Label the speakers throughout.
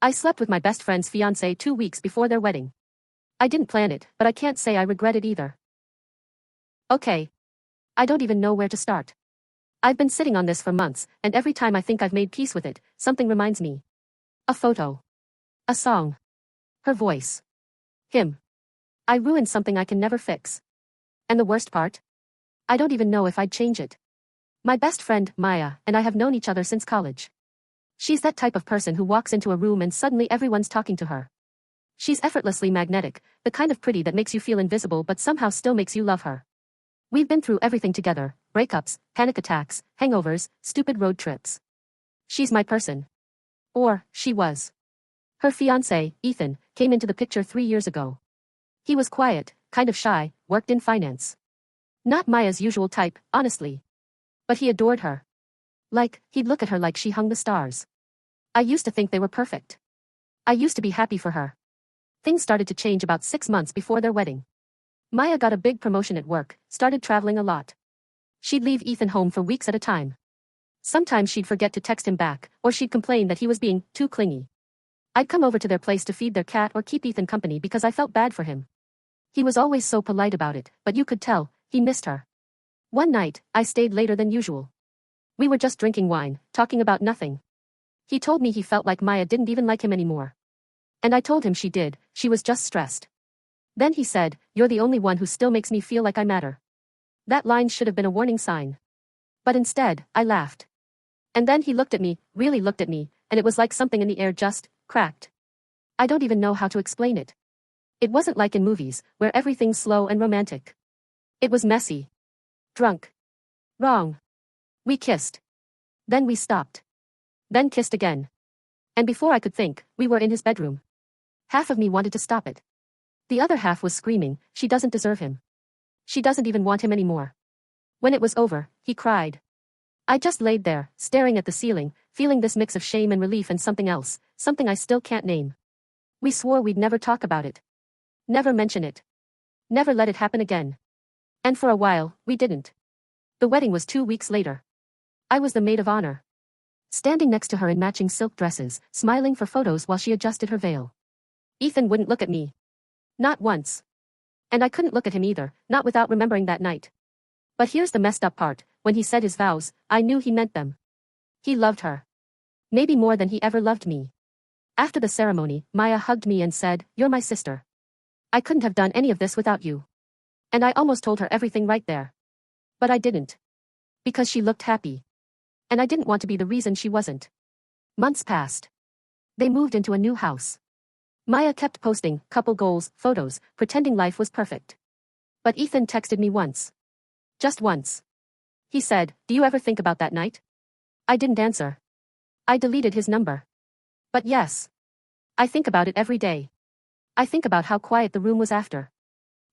Speaker 1: I slept with my best friend's fiancé 2 weeks before their wedding. I didn't plan it, but I can't say I regret it either. Okay. I don't even know where to start. I've been sitting on this for months, and every time I think I've made peace with it, something reminds me. A photo. A song. Her voice. Him. I ruined something I can never fix. And the worst part? I don't even know if I'd change it. My best friend, Maya, and I have known each other since college. She's that type of person who walks into a room and suddenly everyone's talking to her. She's effortlessly magnetic, the kind of pretty that makes you feel invisible but somehow still makes you love her. We've been through everything together, breakups, panic attacks, hangovers, stupid road trips. She's my person. Or, she was. Her fiancé, Ethan, came into the picture 3 years ago. He was quiet, kind of shy, worked in finance. Not Maya's usual type, honestly. But he adored her. Like, he'd look at her like she hung the stars. I used to think they were perfect. I used to be happy for her. Things started to change about 6 months before their wedding. Maya got a big promotion at work, started traveling a lot. She'd leave Ethan home for weeks at a time. Sometimes she'd forget to text him back, or she'd complain that he was being too clingy. I'd come over to their place to feed their cat or keep Ethan company because I felt bad for him. He was always so polite about it, but you could tell, he missed her. One night, I stayed later than usual. We were just drinking wine, talking about nothing. He told me he felt like Maya didn't even like him anymore. And I told him she did, she was just stressed. Then he said, "You're the only one who still makes me feel like I matter." That line should have been a warning sign. But instead, I laughed. And then he looked at me, really looked at me, and it was like something in the air just cracked. I don't even know how to explain it. It wasn't like in movies, where everything's slow and romantic. It was messy. Drunk. Wrong. We kissed. Then we stopped. Then kissed again. And before I could think, we were in his bedroom. Half of me wanted to stop it. The other half was screaming, she doesn't deserve him. She doesn't even want him anymore. When it was over, he cried. I just laid there, staring at the ceiling, feeling this mix of shame and relief and something else, something I still can't name. We swore we'd never talk about it. Never mention it. Never let it happen again. And for a while, we didn't. The wedding was 2 weeks later. I was the maid of honor. Standing next to her in matching silk dresses, smiling for photos while she adjusted her veil. Ethan wouldn't look at me. Not once. And I couldn't look at him either, not without remembering that night. But here's the messed up part, when he said his vows, I knew he meant them. He loved her. Maybe more than he ever loved me. After the ceremony, Maya hugged me and said, "You're my sister. I couldn't have done any of this without you." And I almost told her everything right there. But I didn't. Because she looked happy. And I didn't want to be the reason she wasn't. Months passed. They moved into a new house. Maya kept posting couple goals, photos, pretending life was perfect. But Ethan texted me once. Just once. He said, "Do you ever think about that night?" I didn't answer. I deleted his number. But yes. I think about it every day. I think about how quiet the room was after.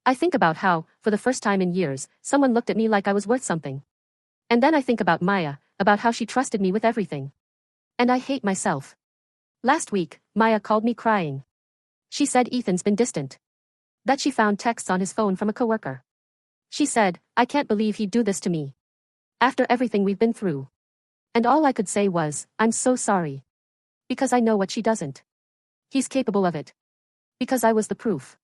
Speaker 1: I think about how, for the first time in years, someone looked at me like I was worth something. And then I think about Maya, about how she trusted me with everything. And I hate myself. Last week, Maya called me crying. She said Ethan's been distant. That she found texts on his phone from a coworker. She said, "I can't believe he'd do this to me. After everything we've been through." And all I could say was, "I'm so sorry." Because I know what she doesn't. He's capable of it. Because I was the proof.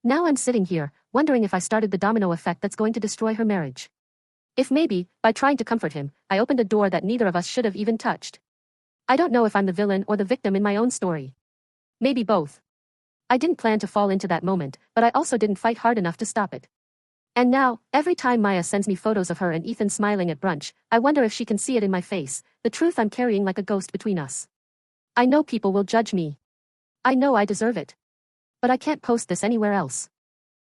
Speaker 1: Now I'm sitting here, wondering if I started the domino effect that's going to destroy her marriage. If maybe, by trying to comfort him, I opened a door that neither of us should have even touched. I don't know if I'm the villain or the victim in my own story. Maybe both. I didn't plan to fall into that moment, but I also didn't fight hard enough to stop it. And now, every time Maya sends me photos of her and Ethan smiling at brunch, I wonder if she can see it in my face, the truth I'm carrying like a ghost between us. I know people will judge me. I know I deserve it. But I can't post this anywhere else.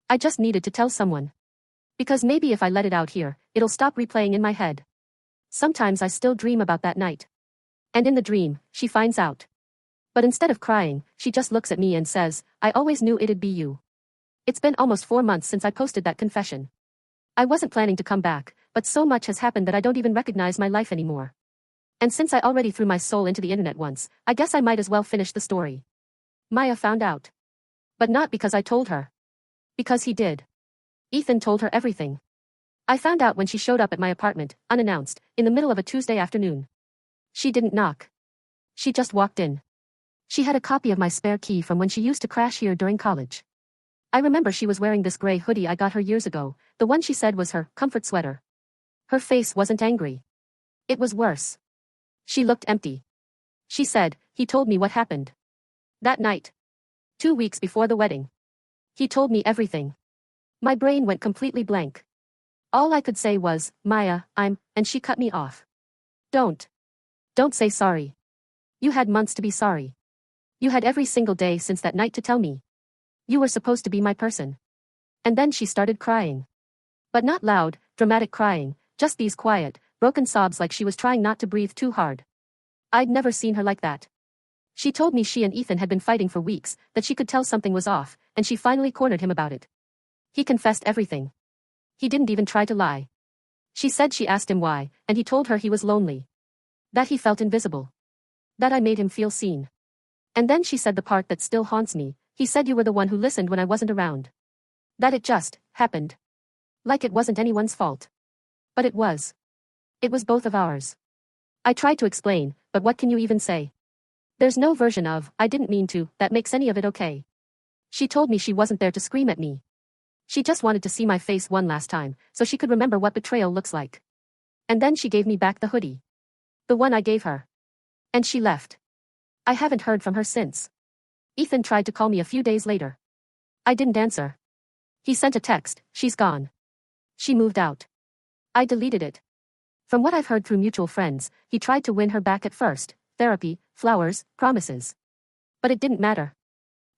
Speaker 1: I just needed to tell someone. Because maybe if I let it out here, it'll stop replaying in my head. Sometimes I still dream about that night. And in the dream, she finds out. But instead of crying, she just looks at me and says, "I always knew it'd be you." It's been almost 4 months since I posted that confession. I wasn't planning to come back, but so much has happened that I don't even recognize my life anymore. And since I already threw my soul into the internet once, I guess I might as well finish the story. Maya found out. But not because I told her. Because he did. Ethan told her everything. I found out when she showed up at my apartment, unannounced, in the middle of a Tuesday afternoon. She didn't knock. She just walked in. She had a copy of my spare key from when she used to crash here during college. I remember she was wearing this gray hoodie I got her years ago, the one she said was her comfort sweater. Her face wasn't angry. It was worse. She looked empty. She said, "He told me what happened that night. 2 weeks before the wedding. He told me everything." My brain went completely blank. All I could say was, "Maya, and she cut me off. Don't say sorry. You had months to be sorry. You had every single day since that night to tell me. You were supposed to be my person." And then she started crying. But not loud, dramatic crying, just these quiet, broken sobs like she was trying not to breathe too hard. I'd never seen her like that. She told me she and Ethan had been fighting for weeks, that she could tell something was off, and she finally cornered him about it. He confessed everything. He didn't even try to lie. She said she asked him why, and he told her he was lonely. That he felt invisible. That I made him feel seen. And then she said the part that still haunts me, he said you were the one who listened when I wasn't around. That it just happened. Like it wasn't anyone's fault. But it was. It was both of ours. I tried to explain, but what can you even say? There's no version of, "I didn't mean to," that makes any of it okay. She told me she wasn't there to scream at me. She just wanted to see my face one last time, so she could remember what betrayal looks like. And then she gave me back the hoodie. The one I gave her. And she left. I haven't heard from her since. Ethan tried to call me a few days later. I didn't answer. He sent a text, "She's gone. She moved out." I deleted it. From what I've heard through mutual friends, he tried to win her back at first, therapy, flowers, promises. But it didn't matter.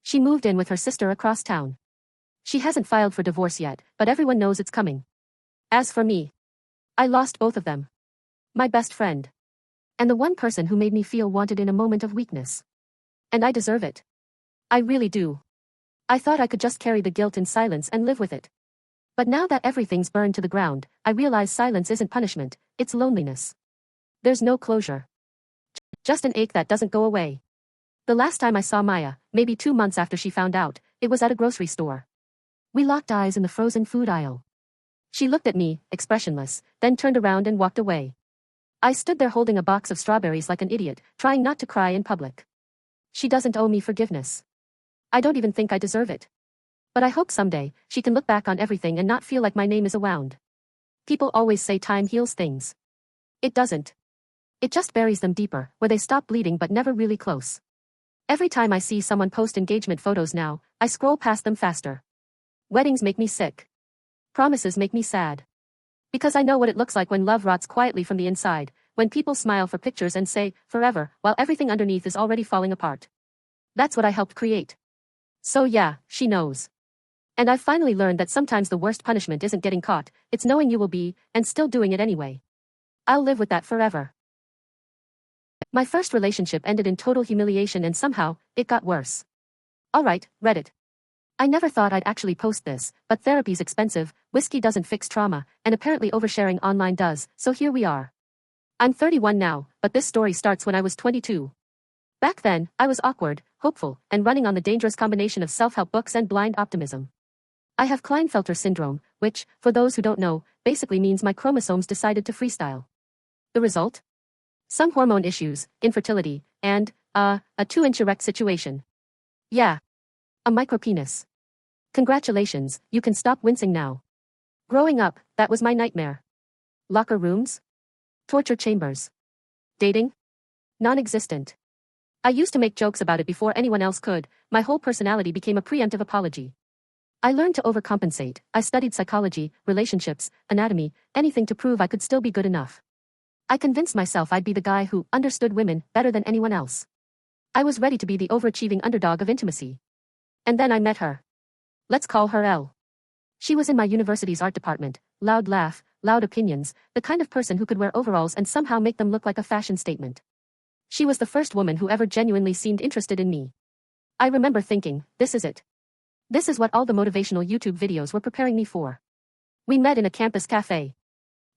Speaker 1: She moved in with her sister across town. She hasn't filed for divorce yet, but everyone knows it's coming. As for me, I lost both of them. My best friend. And the one person who made me feel wanted in a moment of weakness. And I deserve it. I really do. I thought I could just carry the guilt in silence and live with it. But now that everything's burned to the ground, I realize silence isn't punishment, it's loneliness. There's no closure. Just an ache that doesn't go away. The last time I saw Maya, maybe 2 months after she found out, it was at a grocery store. We locked eyes in the frozen food aisle. She looked at me, expressionless, then turned around and walked away. I stood there holding a box of strawberries like an idiot, trying not to cry in public. She doesn't owe me forgiveness. I don't even think I deserve it. But I hope someday, she can look back on everything and not feel like my name is a wound. People always say time heals things. It doesn't. It just buries them deeper, where they stop bleeding but never really close. Every time I see someone post engagement photos now, I scroll past them faster. Weddings make me sick. Promises make me sad. Because I know what it looks like when love rots quietly from the inside, when people smile for pictures and say, "forever," while everything underneath is already falling apart. That's what I helped create. So yeah, she knows. And I've finally learned that sometimes the worst punishment isn't getting caught, it's knowing you will be, and still doing it anyway. I'll live with that forever. My first relationship ended in total humiliation and somehow, it got worse. Alright, Reddit. I never thought I'd actually post this, but therapy's expensive, whiskey doesn't fix trauma, and apparently oversharing online does, so here we are. I'm 31 now, but this story starts when I was 22. Back then, I was awkward, hopeful, and running on the dangerous combination of self-help books and blind optimism. I have Klinefelter syndrome, which, for those who don't know, basically means my chromosomes decided to freestyle. The result? Some hormone issues, infertility, and, a 2-inch erect situation. Yeah. A micropenis. Congratulations, you can stop wincing now. Growing up, that was my nightmare. Locker rooms? Torture chambers. Dating? Non-existent. I used to make jokes about it before anyone else could, my whole personality became a preemptive apology. I learned to overcompensate, I studied psychology, relationships, anatomy, anything to prove I could still be good enough. I convinced myself I'd be the guy who understood women better than anyone else. I was ready to be the overachieving underdog of intimacy. And then I met her. Let's call her Elle. She was in my university's art department, loud laugh, loud opinions, the kind of person who could wear overalls and somehow make them look like a fashion statement. She was the first woman who ever genuinely seemed interested in me. I remember thinking, this is it. This is what all the motivational YouTube videos were preparing me for. We met in a campus cafe.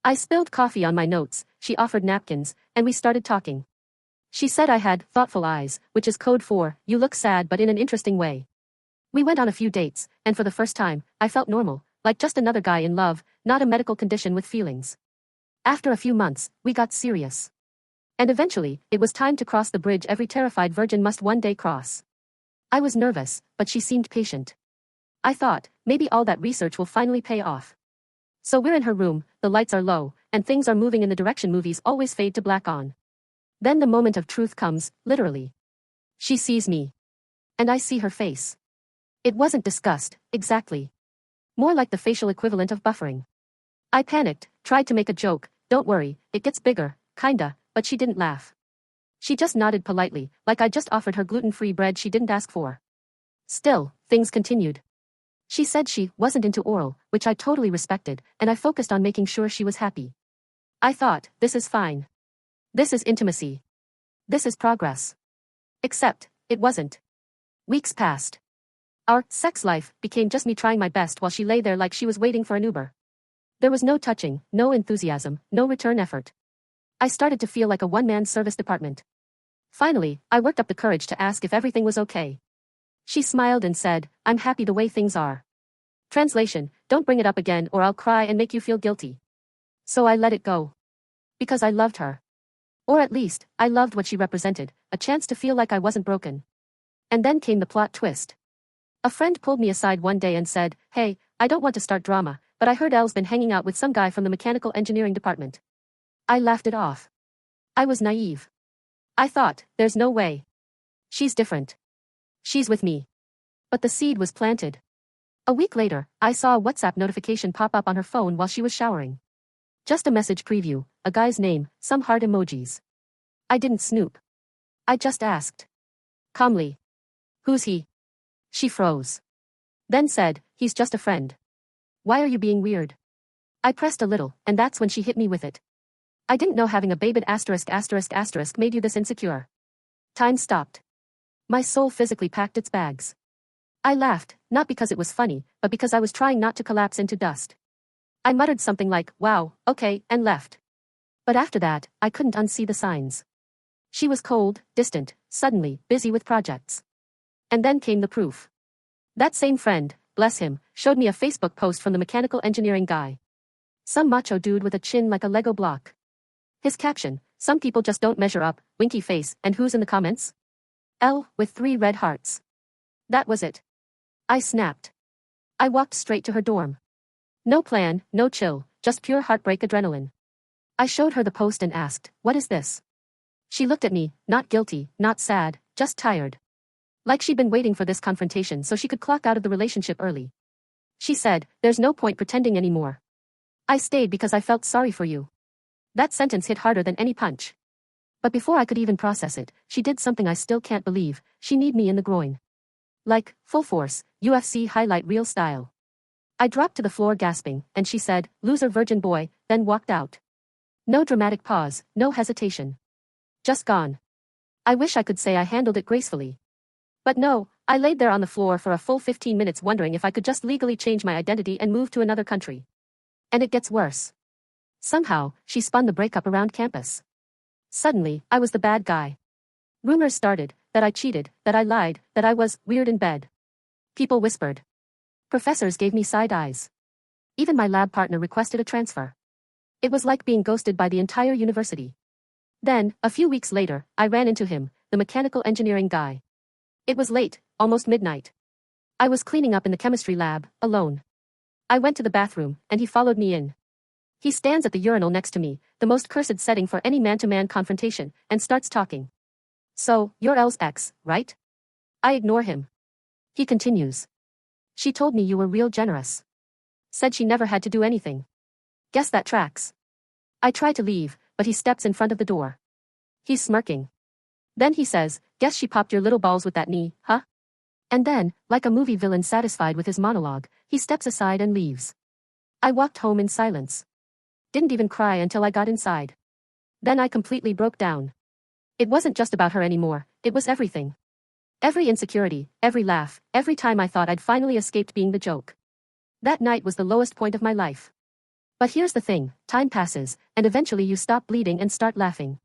Speaker 1: I spilled coffee on my notes, she offered napkins, and we started talking. She said I had thoughtful eyes, which is code for, you look sad but in an interesting way. We went on a few dates, and for the first time, I felt normal, like just another guy in love, not a medical condition with feelings. After a few months, we got serious. And eventually, it was time to cross the bridge every terrified virgin must one day cross. I was nervous, but she seemed patient. I thought, maybe all that research will finally pay off. So we're in her room, the lights are low, and things are moving in the direction movies always fade to black on. Then the moment of truth comes, literally. She sees me. And I see her face. It wasn't disgust, exactly. More like the facial equivalent of buffering. I panicked, tried to make a joke, don't worry, it gets bigger, kinda, but she didn't laugh. She just nodded politely, like I just offered her gluten-free bread she didn't ask for. Still, things continued. She said she wasn't into oral, which I totally respected, and I focused on making sure she was happy. I thought, this is fine. This is intimacy. This is progress. Except, it wasn't. Weeks passed. Our sex life became just me trying my best while she lay there like she was waiting for an Uber. There was no touching, no enthusiasm, no return effort. I started to feel like a one-man service department. Finally, I worked up the courage to ask if everything was okay. She smiled and said, I'm happy the way things are. Translation, don't bring it up again or I'll cry and make you feel guilty. So I let it go. Because I loved her. Or at least, I loved what she represented, a chance to feel like I wasn't broken. And then came the plot twist. A friend pulled me aside one day and said, hey, I don't want to start drama, but I heard Elle's been hanging out with some guy from the mechanical engineering department. I laughed it off. I was naive. I thought, there's no way. She's different. She's with me. But the seed was planted. A week later, I saw a WhatsApp notification pop up on her phone while she was showering. Just a message preview, a guy's name, some heart emojis. I didn't snoop. I just asked. Calmly. Who's he? She froze. Then said, he's just a friend. Why are you being weird? I pressed a little, and that's when she hit me with it. I didn't know having a baby **** made you this insecure. Time stopped. My soul physically packed its bags. I laughed, not because it was funny, but because I was trying not to collapse into dust. I muttered something like, wow, okay, and left. But after that, I couldn't unsee the signs. She was cold, distant, suddenly, busy with projects. And then came the proof. That same friend, bless him, showed me a Facebook post from the mechanical engineering guy. Some macho dude with a chin like a Lego block. His caption, some people just don't measure up, winky face, and who's in the comments? L, with 3 red hearts. That was it. I snapped. I walked straight to her dorm. No plan, no chill, just pure heartbreak adrenaline. I showed her the post and asked, what is this? She looked at me, not guilty, not sad, just tired. Like she'd been waiting for this confrontation so she could clock out of the relationship early. She said, there's no point pretending anymore. I stayed because I felt sorry for you. That sentence hit harder than any punch. But before I could even process it, she did something I still can't believe. She kneed me in the groin. Like, full force, UFC highlight reel style. I dropped to the floor gasping, and she said, loser virgin boy, then walked out. No dramatic pause, no hesitation. Just gone. I wish I could say I handled it gracefully. But no, I laid there on the floor for a full 15 minutes wondering if I could just legally change my identity and move to another country. And it gets worse. Somehow, she spun the breakup around campus. Suddenly, I was the bad guy. Rumors started, that I cheated, that I lied, that I was weird in bed. People whispered. Professors gave me side eyes. Even my lab partner requested a transfer. It was like being ghosted by the entire university. Then, a few weeks later, I ran into him, the mechanical engineering guy. It was late, almost midnight. I was cleaning up in the chemistry lab, alone. I went to the bathroom, and he followed me in. He stands at the urinal next to me, the most cursed setting for any man-to-man confrontation, and starts talking. So, you're Elle's ex, right? I ignore him. He continues. She told me you were real generous. Said she never had to do anything. Guess that tracks. I try to leave, but he steps in front of the door. He's smirking. Then he says, guess she popped your little balls with that knee, huh? And then, like a movie villain satisfied with his monologue, he steps aside and leaves. I walked home in silence. Didn't even cry until I got inside. Then I completely broke down. It wasn't just about her anymore, it was everything. Every insecurity, every laugh, every time I thought I'd finally escaped being the joke. That night was the lowest point of my life. But here's the thing, time passes, and eventually you stop bleeding and start laughing.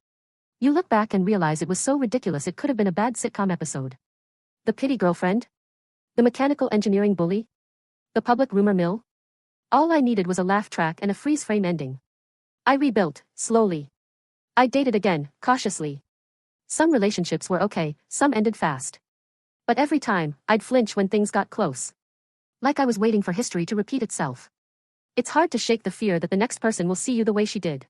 Speaker 1: You look back and realize it was so ridiculous it could have been a bad sitcom episode. The pity girlfriend? The mechanical engineering bully? The public rumor mill? All I needed was a laugh track and a freeze frame ending. I rebuilt, slowly. I dated again, cautiously. Some relationships were okay, some ended fast. But every time, I'd flinch when things got close. Like I was waiting for history to repeat itself. It's hard to shake the fear that the next person will see you the way she did.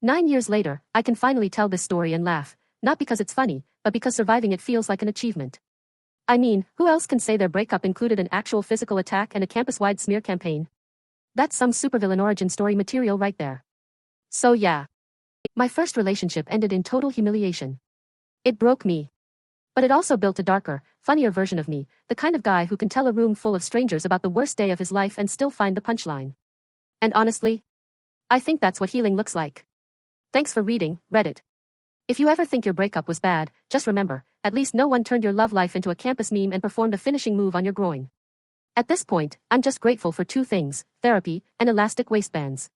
Speaker 1: 9 years later, I can finally tell this story and laugh, not because it's funny, but because surviving it feels like an achievement. I mean, who else can say their breakup included an actual physical attack and a campus-wide smear campaign? That's some supervillain origin story material right there. So yeah. My first relationship ended in total humiliation. It broke me. But it also built a darker, funnier version of me, the kind of guy who can tell a room full of strangers about the worst day of his life and still find the punchline. And honestly, I think that's what healing looks like. Thanks for reading, Reddit. If you ever think your breakup was bad, just remember, at least no one turned your love life into a campus meme and performed a finishing move on your groin. At this point, I'm just grateful for two things, therapy and elastic waistbands.